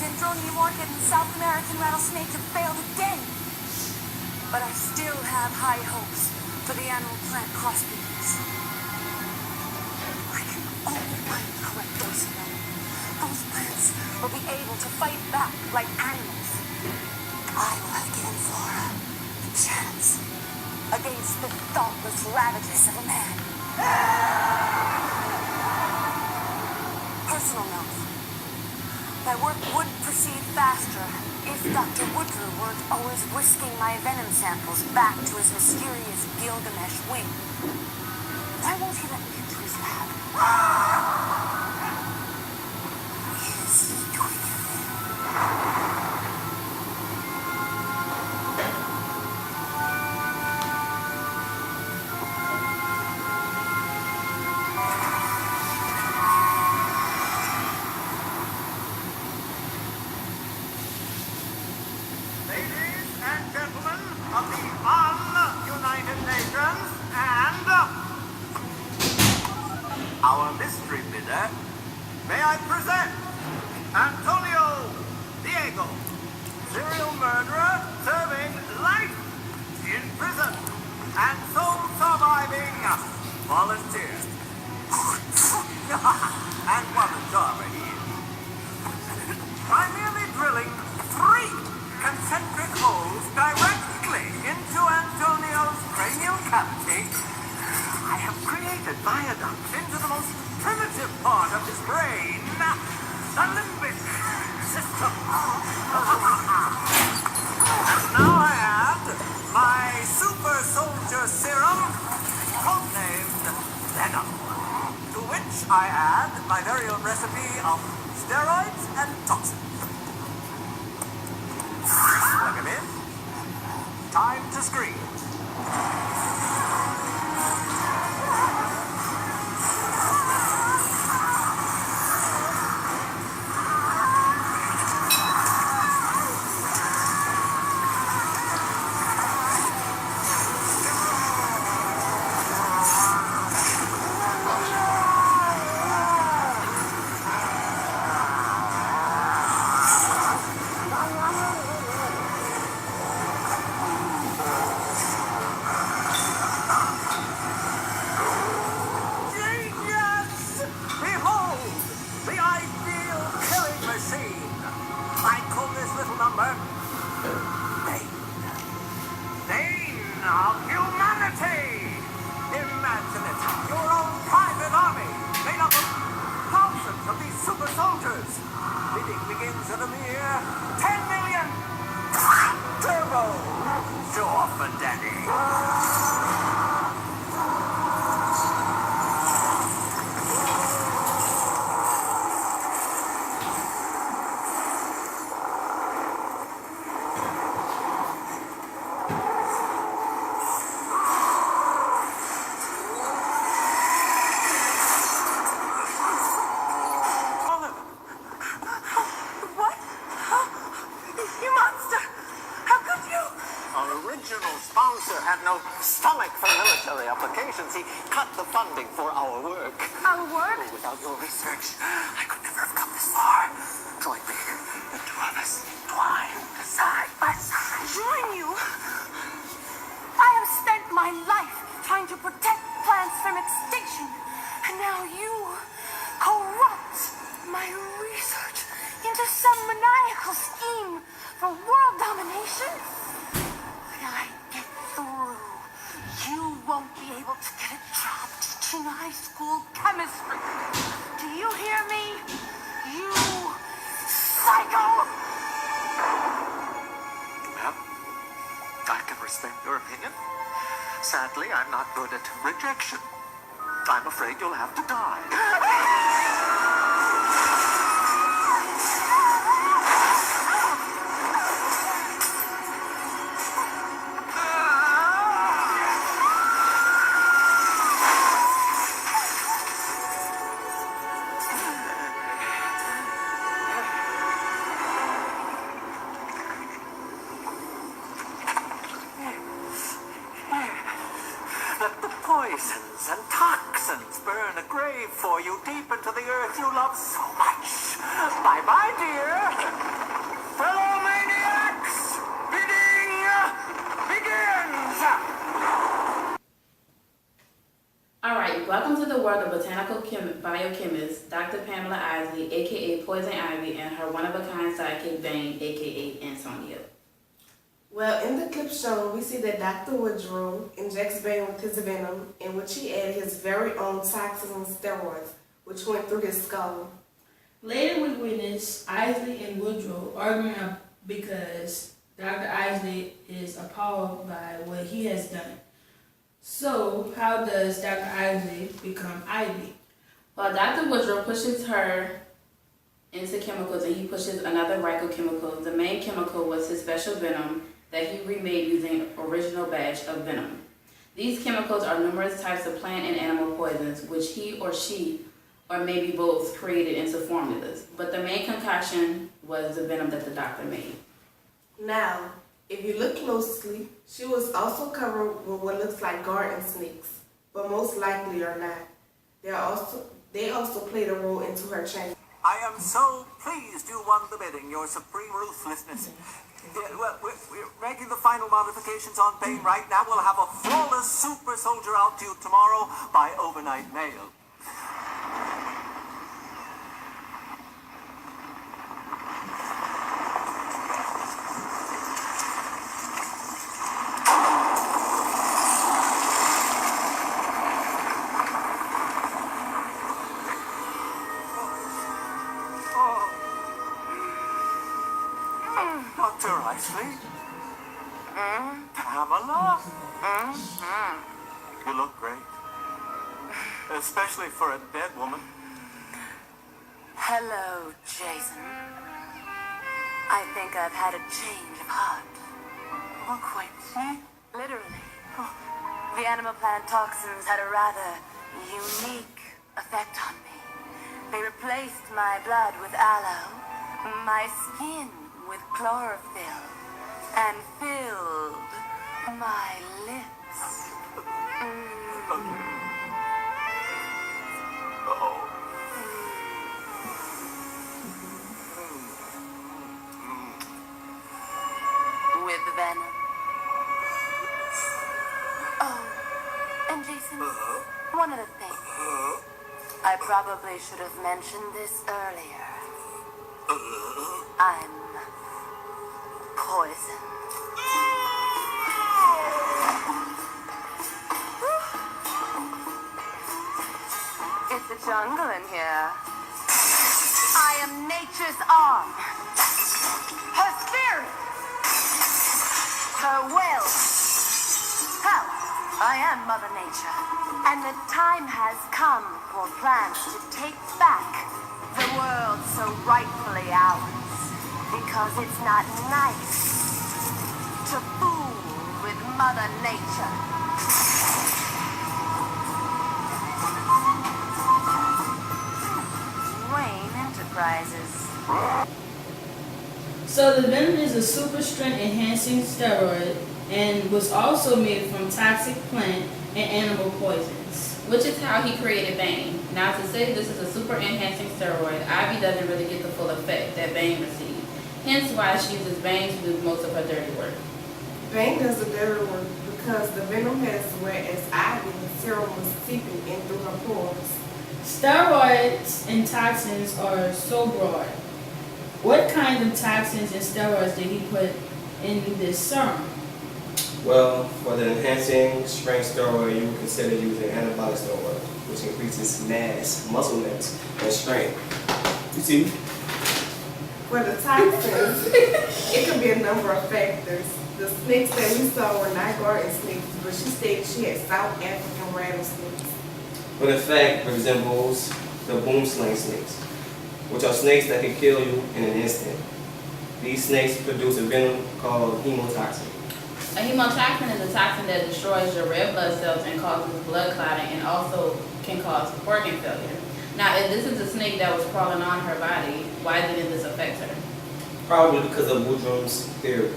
Orchid and South American rattlesnake have failed again. But I still have high hopes for the animal-plant crossbreeds. I can only find the correct dose of them. Those plants will be able to fight back like animals. I will have given Flora a chance against the thoughtless ravages of a man. Personal note. My work would proceed faster if Dr. Woodrow weren't always whisking my venom samples back to his mysterious Gilgamesh wing. Why won't he let me into his lab? He is doing it. Of the United Nations and our mystery bidder, may I present Antonio Diego, serial murderer serving life in prison and sole surviving volunteer. And what a jobber he is. By merely drilling 3 concentric holes directly into Antonio's cranial cavity, I have created viaducts into the most primitive part of his brain, the limbic system. And now I add my super soldier serum, codenamed Venom, to which I add my very own recipe of steroids and toxins. Look at this. Time to scream. Of humanity! Imagine it! Your own private army, made up of thousands of these super soldiers. Bidding begins at a mere 10 million. Turbo! Show off for daddy. Original sponsor had no stomach for military applications. He cut the funding for our work. Our work? Oh, without your research, I could never have come this far. Join me, the 2 of us, twined side by side. Join you? I have spent my life trying to protect plants from extinction, and now you corrupt my research into some maniacal scheme for world domination? I get through, you won't be able to get a job teaching high school chemistry. Do you hear me? You psycho! Well, I can respect your opinion. Sadly, I'm not good at rejection. I'm afraid you'll have to die. Let the poisons and toxins burn a grave for you deep into the earth you love so much. Bye-bye, dear. Fellow maniacs, bidding begins. Alright, welcome to the world of botanical biochemist Dr. Pamela Isley, aka Poison Ivy, and her one-of-a-kind sidekick Bane, aka Antonio. Well, in the clip shown, we see that Dr. Woodrow injects Bane with his venom, in which he added his very own toxins and steroids, which went through his skull. Later we witness Isley and Woodrow arguing up because Dr. Isley is appalled by what he has done. So, how does Dr. Isley become Ivy? Well, Dr. Woodrow pushes her into chemicals and he pushes another chemical. The main chemical was his special venom that he remade using an original batch of venom. These chemicals are numerous types of plant and animal poisons, which he or she, or maybe both, created into formulas. But the main concoction was the venom that the doctor made. Now, if you look closely, she was also covered with what looks like garden snakes, but most likely are not. They also played a role into her change. I am so pleased you won the bidding, your supreme ruthlessness. We're making the final modifications on Bane right now. We'll have a flawless super soldier out to you tomorrow by overnight mail. Dr. Isley? Pamela? You look great. Especially for a dead woman. Hello, Jason. I think I've had a change of heart. Oh, quite. Literally. The animal plant toxins had a rather unique effect on me. They replaced my blood with aloe, my skin with chlorophyll, and filled my lips. With venom. Oh, and Jason, one other thing. I probably should have mentioned this earlier. I'm poison. It's a jungle in here. I am nature's arm. Her spirit. Her will. Hell, I am Mother Nature. And the time has come for plants to take back the world so rightfully ours. Because it's not nice to fool with Mother Nature. Wayne Enterprises. So the venom is a super strength enhancing steroid and was also made from toxic plant and animal poisons. Which is how he created Bane. Now to say this is a super enhancing steroid, Ivy doesn't really get the full effect that Bane received. Hence why she uses Bane to do most of her dirty work. Bane does the dirty work because the venom has whereas Ivy's serum was seeping in through her pores. Steroids and toxins are so broad. What kind of toxins and steroids did he put in this serum? Well, for the enhancing strength steroid, you would consider using anabolic steroid, which increases mass, muscle mass, and strength. You see? For the toxins, it could be a number of factors. The snakes that we saw were not garden snakes, but she stated she had South African rattlesnakes. But in fact, resembles the boomslang snakes, which are snakes that can kill you in an instant. These snakes produce a venom called hemotoxin. A hemotoxin is a toxin that destroys your red blood cells and causes blood clotting and also can cause organ failure. Now, if this is a snake that was crawling on her body, why didn't this affect her? Probably because of Woodrow's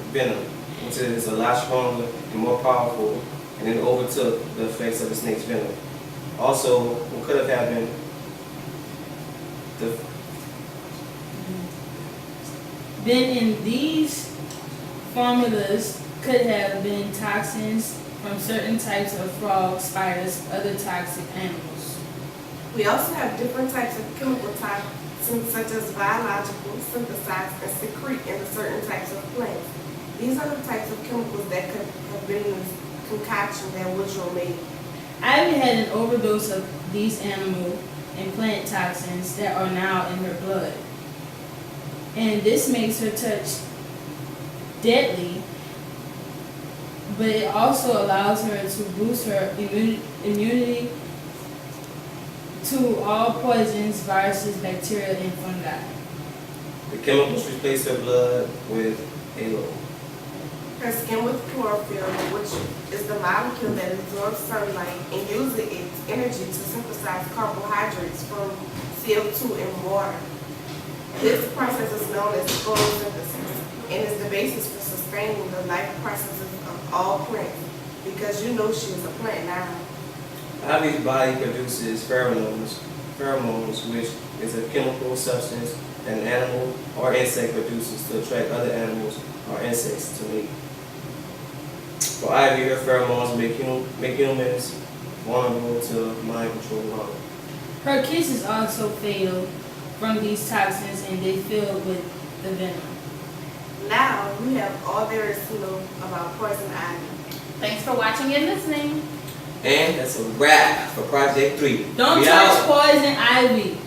venom, which is a lot stronger and more powerful and then overtook the effects of the snake's venom. Also, what could have happened, Then in these formulas could have been toxins from certain types of frogs, spiders, other toxic animals. We also have different types of chemical toxins such as biological, synthesized, and secrete in certain types of plants. These are the types of chemicals that could have been in this concoction that Woodrow made. Ivy had an overdose of these animal and plant toxins that are now in her blood. And this makes her touch deadly, but it also allows her to boost her immunity to all poisons, viruses, bacteria, and fungi. the chemicals replaced her blood with halo. Her skin with chlorophyll, which is the molecule that absorbs sunlight and uses its energy to synthesize carbohydrates from CO2 and water. This process is known as photosynthesis and is the basis for sustaining the life processes of all plants, because you know she is a plant now. Ivy's body produces pheromones, which is a chemical substance that an animal or insect produces to attract other animals or insects to mate. For Ivy, her pheromones make humans vulnerable to mind control harm. Her kisses also fatal from these toxins, and they filled with the venom. Now we have all there is to know about poison ivy. Thanks for watching and listening. And that's a wrap for Project 3. Don't We touch out. poison ivy.